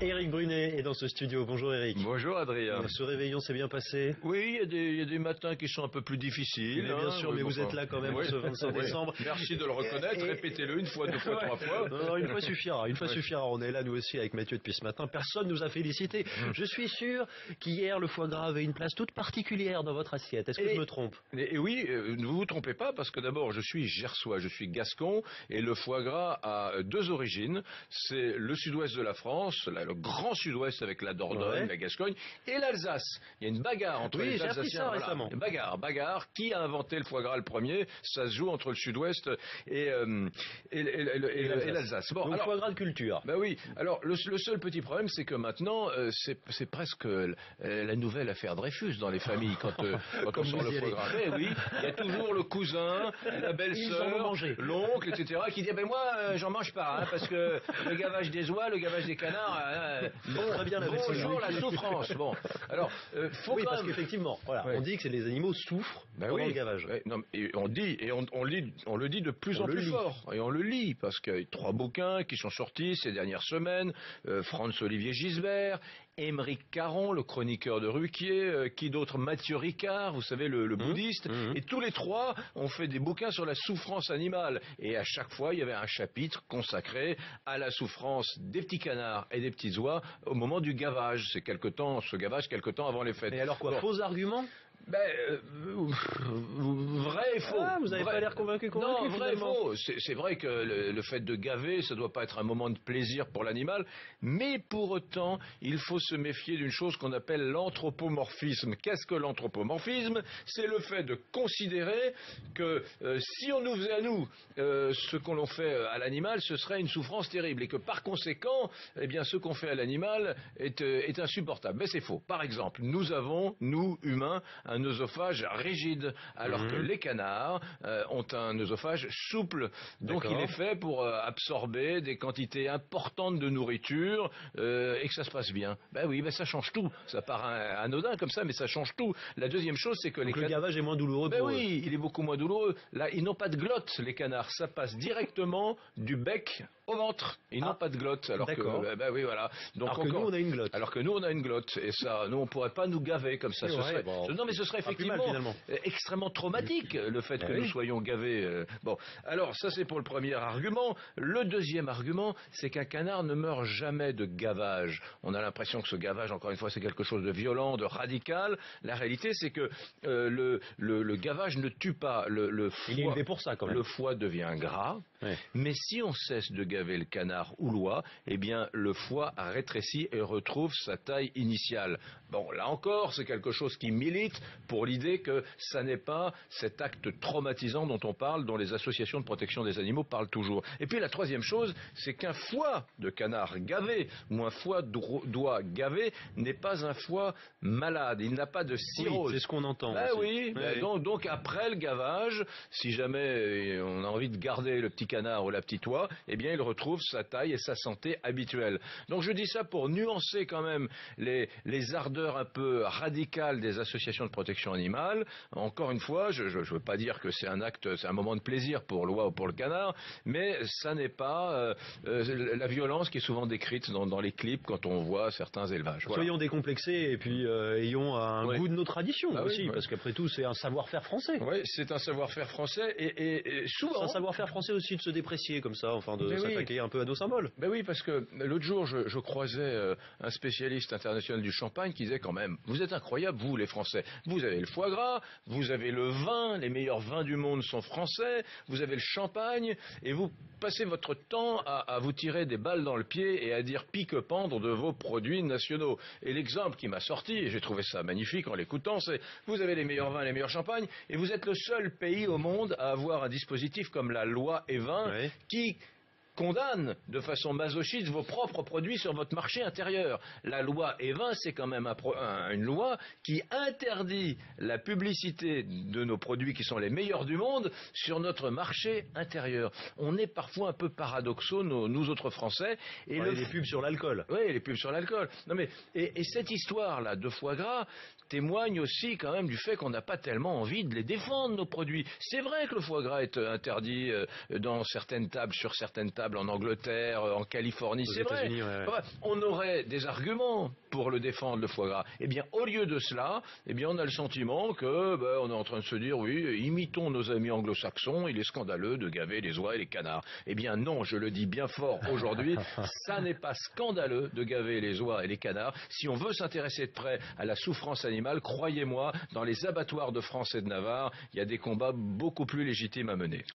Éric Brunet est dans ce studio. Bonjour Éric. Bonjour Adrien. Ce réveillon s'est bien passé? Oui, il y a des matins qui sont un peu plus difficiles. Mais bien sûr, mais vous êtes là quand même ce 25 décembre. Merci de le reconnaître, répétez-le une fois, deux fois, trois fois. Non, une fois suffira, suffira. On est là nous aussi avec Mathieu depuis ce matin. Personne nous a félicité. Je suis sûr qu'hier le foie gras avait une place toute particulière dans votre assiette. Est-ce que je me trompe? Et oui, ne vous trompez pas, parce que d'abord je suis gersois, je suis gascon, et le foie gras a deux origines. C'est le sud-ouest de la France, le grand sud-ouest avec la Dordogne, la Gascogne, et l'Alsace. Il y a une bagarre entre les Alsaciens. J'ai appris ça récemment. Bagarre. Qui a inventé le foie gras le premier? Ça se joue entre le sud-ouest et l'Alsace. Bon, donc foie gras de culture. Ben oui. Alors le seul petit problème, c'est que maintenant c'est presque la nouvelle affaire Dreyfus dans les familles quand on sort le foie gras. Mais oui, il y a toujours le cousin, la belle-sœur, l'oncle, etc. qui dit ben moi j'en mange pas parce que le gavage des oies, le gavage des canards. Très bien, bonjour la souffrance. Bon, alors parce qu'effectivement, on dit que les animaux souffrent pendant le gavage. Non, et on le dit de plus en plus fort, et on le lit parce qu'il y a 3 bouquins qui sont sortis ces dernières semaines. Franz-Olivier Gisbert, Émeric Caron, le chroniqueur de Ruquier, qui d'autre, Mathieu Ricard, vous savez le bouddhiste, et tous les 3 ont fait des bouquins sur la souffrance animale. Et à chaque fois, il y avait un chapitre consacré à la souffrance des petits canards et des petits oies au moment du gavage. C'est quelque temps avant les fêtes. Et alors quoi, faux arguments? Vrai et faux. Vous n'avez pas l'air convaincu. Non, vrai et faux. C'est vrai que le fait de gaver, ça doit pas être un moment de plaisir pour l'animal, mais pour autant, il faut se méfier d'une chose qu'on appelle l'anthropomorphisme. Qu'est-ce que l'anthropomorphisme? C'est le fait de considérer que si on nous faisait à nous ce qu'on l'on fait à l'animal, ce serait une souffrance terrible, et que par conséquent, eh bien, ce qu'on fait à l'animal est insupportable. Mais c'est faux. Par exemple, nous avons, nous, humains, un œsophage rigide, alors que les canards ont un œsophage souple. Donc il est fait pour absorber des quantités importantes de nourriture et que ça se passe bien. Ben oui, ça change tout. Ça paraît anodin comme ça, mais ça change tout. La deuxième chose, c'est que le gavage est moins douloureux pour eux. Oui, il est beaucoup moins douloureux. Là, ils n'ont pas de glotte, les canards. Ça passe directement du bec au ventre. Ils n'ont pas de glotte. Alors que, oui, voilà. Donc, alors que nous, on a une glotte. Alors que nous, on a une glotte. Et ça, nous, on pourrait pas nous gaver comme ça. Non, mais ce serait effectivement extrêmement traumatique, le fait que nous soyons gavés. Bon, alors, ça, c'est pour le premier argument. Le deuxième argument, c'est qu'un canard ne meurt jamais de gavage. On a l'impression que ce gavage, encore une fois, c'est quelque chose de violent, de radical. La réalité, c'est que le gavage ne tue pas. Le foie, il est élevé pour ça, quand même. Le foie devient gras. Mais si on cesse de gaver le canard ou l'oie, eh bien, le foie rétrécit et retrouve sa taille initiale. Bon, là encore, c'est quelque chose qui milite pour l'idée que ça n'est pas cet acte traumatisant dont on parle, dont les associations de protection des animaux parlent toujours. Et puis la troisième chose, c'est qu'un foie de canard gavé ou un foie d'oie gavé n'est pas un foie malade. Il n'a pas de cirrhose. Oui, c'est ce qu'on entend. Donc après le gavage, si jamais on a envie de garder le petit canard ou la petite oie, eh bien il retrouve sa taille et sa santé habituelle. Donc je dis ça pour nuancer quand même les ardeurs un peu radicales des associations de protection animale. Encore une fois, je veux pas dire que c'est un moment de plaisir pour l'oie ou pour le canard, mais ça n'est pas la violence qui est souvent décrite dans les clips quand on voit certains élevages. Voilà. Soyons décomplexés et puis ayons un goût de nos traditions aussi, parce qu'après tout c'est un savoir-faire français. Oui, c'est un savoir-faire français et souvent... C'est un savoir-faire français aussi de se déprécier comme ça, enfin de s'attaquer un peu à nos symboles. Ben oui, parce que l'autre jour je croisais un spécialiste international du champagne qui disait quand même, vous êtes incroyables vous les Français, vous avez le foie gras, vous avez le vin, les meilleurs vins du monde sont français, vous avez le champagne, et vous passez votre temps à vous tirer des balles dans le pied et à dire pique-pendre de vos produits nationaux. Et l'exemple qui m'a sorti, et j'ai trouvé ça magnifique en l'écoutant, c'est vous avez les meilleurs vins, les meilleurs champagnes, et vous êtes le seul pays au monde à avoir un dispositif comme la loi Evin qui condamne de façon masochiste vos propres produits sur votre marché intérieur. La loi Evin, c'est quand même une loi qui interdit la publicité de nos produits qui sont les meilleurs du monde sur notre marché intérieur. On est parfois un peu paradoxaux, nous autres Français. Et les pubs sur l'alcool. Oui, les pubs sur l'alcool. Non mais et cette histoire-là de foie gras témoigne aussi quand même du fait qu'on n'a pas tellement envie de les défendre, nos produits. C'est vrai que le foie gras est interdit dans certaines tables, sur certaines tables, incroyable en Angleterre, en Californie, Aux c'est vrai. États-Unis, ouais. Ouais, on aurait des arguments pour le défendre, le foie gras. Eh bien, au lieu de cela, eh bien, on a le sentiment que, on est en train de se dire, oui, imitons nos amis anglo-saxons, il est scandaleux de gaver les oies et les canards. Eh bien, non, je le dis bien fort aujourd'hui, ça n'est pas scandaleux de gaver les oies et les canards. Si on veut s'intéresser de près à la souffrance animale, croyez-moi, dans les abattoirs de France et de Navarre, il y a des combats beaucoup plus légitimes à mener.